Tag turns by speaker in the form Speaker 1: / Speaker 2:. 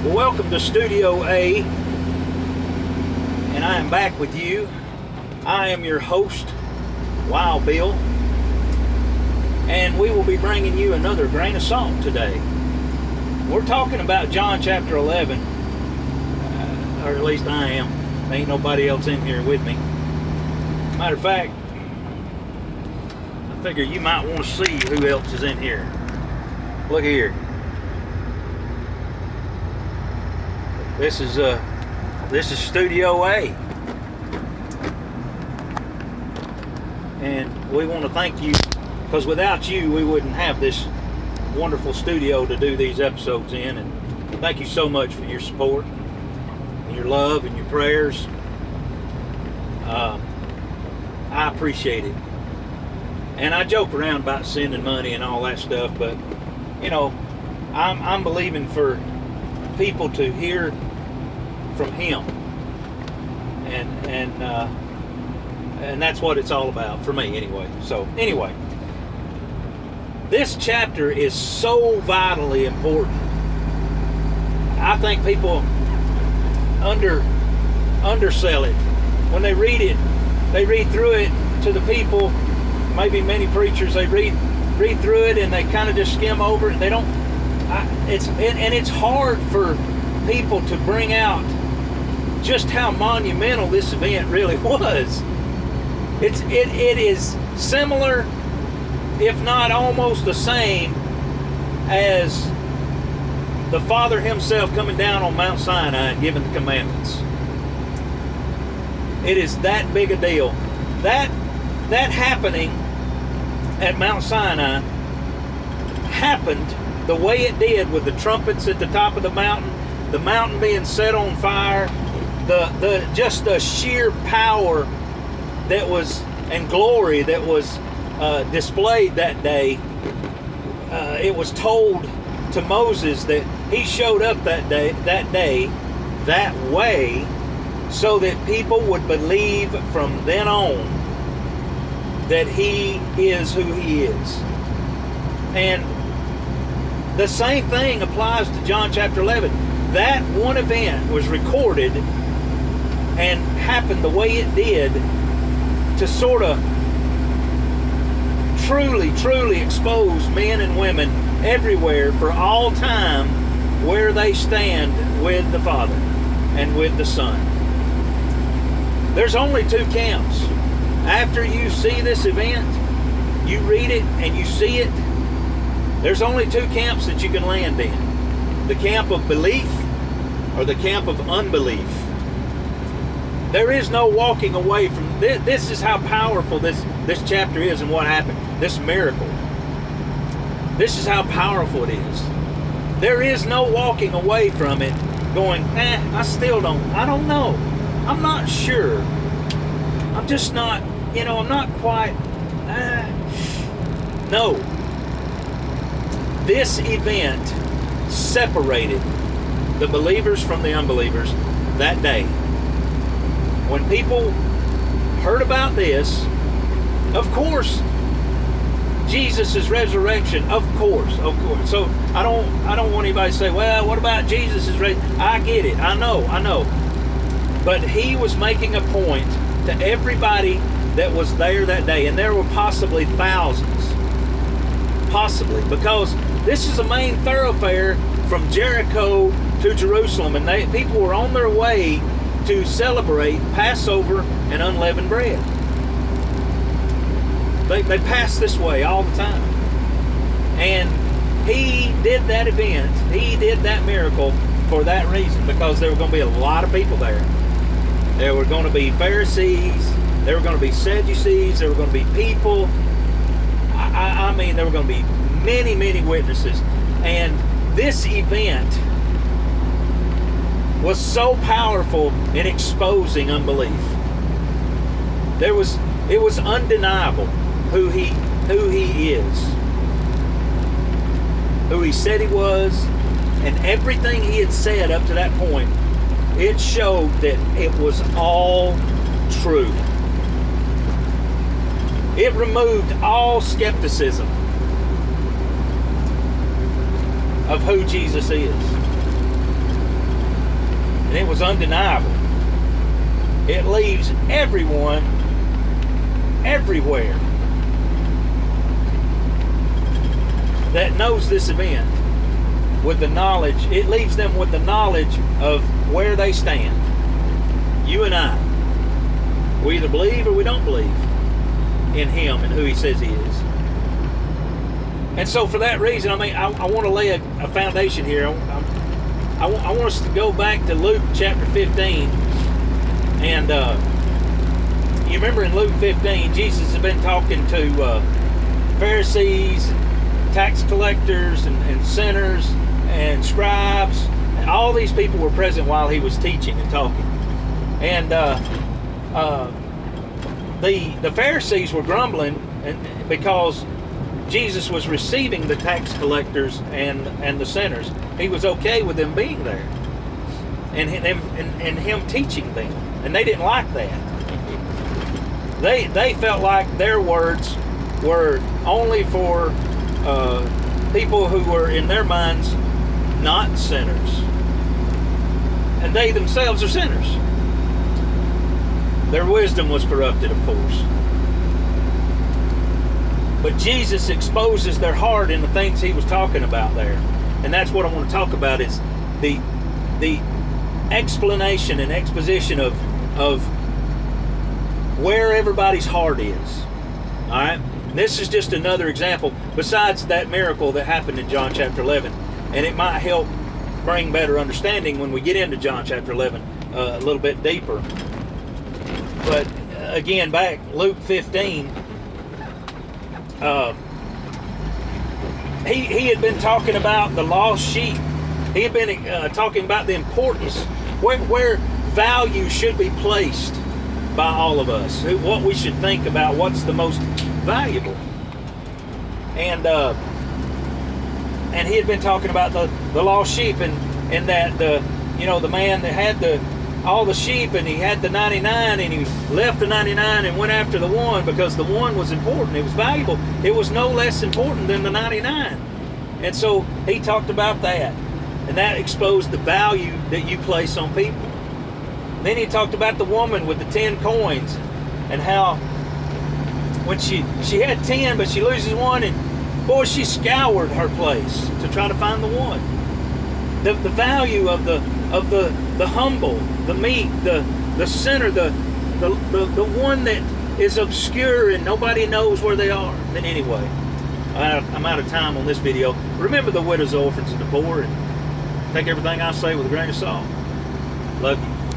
Speaker 1: Well, welcome to Studio A, and I am back with you. I am your host, Wild Bill, and we will be bringing you another grain of salt today. We're talking about John chapter 11, or at least I am. There ain't nobody else in here with me. Matter of fact, I figure you might want to see who else is in here. Look here. This is Studio A, and we want to thank you, because without you we wouldn't have this wonderful studio to do these episodes in. And thank you so much for your support and your love and your prayers. I appreciate it. And I joke around about sending money and all that stuff, but you know, I'm believing for people to hear from Him, and that's what it's all about for me, anyway. So anyway, this chapter is so vitally important. I think people undersell it when they read it. They read through it to the people. Maybe many preachers, they read through it and they kind of just skim over it. They don't. It's hard for people to bring out just how monumental this event really was. It is similar, if not almost the same, as the Father Himself coming down on Mount Sinai and giving the commandments. It is that big a deal. That happening at Mount Sinai happened the way it did, with the trumpets at the top of the mountain being set on fire, just the sheer power that was, and glory that was displayed that day. It was told to Moses that he showed up that day that way, so that people would believe from then on that He is who He is. And the same thing applies to John chapter 11. That one event was recorded and happened the way it did to sort of truly expose men and women everywhere for all time where they stand with the Father and with the Son. There's only two camps. After you see this event, you read it and you see it, there's only two camps that you can land in. The camp of belief or the camp of unbelief. There is no walking away from this. This is how powerful this chapter is and what happened. This miracle. This is how powerful it is. There is no walking away from it going, I don't know. I'm not sure. I'm just not, I'm not quite, no. This event separated the believers from the unbelievers that day. When people heard about this, of course, Jesus' resurrection, of course. So I don't want anybody to say, well, what about Jesus' resurrection? I get it, I know. But He was making a point to everybody that was there that day, and there were possibly thousands. Possibly, because this is a main thoroughfare from Jericho to Jerusalem, and people were on their way to celebrate Passover and unleavened bread. They passed this way all the time. And He did that event, He did that miracle for that reason, because there were going to be a lot of people there. There were going to be Pharisees, there were going to be Sadducees, there were going to be people. I mean, there were going to be many witnesses. And this event was so powerful in exposing unbelief. It was undeniable who he is, who He said He was, and everything He had said up to that point. It showed that it was all true. It removed all skepticism of who Jesus is. and it was undeniable. It leaves everyone, everywhere, that knows this event with the knowledge. It leaves them with the knowledge of where they stand. You and I, we either believe or we don't believe in Him and who He says He is. And so for that reason, I mean, I want to lay a foundation here. I want us to go back to Luke chapter 15. And you remember in Luke 15, Jesus has been talking to Pharisees, tax collectors, and sinners, and scribes. And all these people were present while He was teaching and talking. And the Pharisees were grumbling because Jesus was receiving the tax collectors and the sinners. He was okay with them being there, and Him teaching them, and they didn't like that. They felt like their words were only for people who were in their minds not sinners, and they themselves are sinners. Their wisdom was corrupted, of course. But Jesus exposes their heart in the things He was talking about there. And that's what I want to talk about, is the explanation and exposition of where everybody's heart is. Alright? This is just another example besides that miracle that happened in John chapter 11. And it might help bring better understanding when we get into John chapter 11 a little bit deeper. But again, back Luke 15, he had been talking about the lost sheep. He had been talking about the importance, where value should be placed by all of us, what we should think about, what's the most valuable. And he had been talking about the lost sheep, and that the man that had all the sheep, and he had the 99, and he left the 99 and went after the one because the one was important. It was valuable. It was no less important than the 99. And so he talked about that, and that exposed the value that you place on people. Then he talked about the woman with the 10 coins, and how when she had 10 but she loses one, and boy, she scoured her place to try to find the one. The value of the humble, the meek, the sinner, the one that is obscure and nobody knows where they are. Then anyway, I'm out of time on this video. Remember the widows, orphans, and the poor, and take everything I say with a grain of salt. Love you.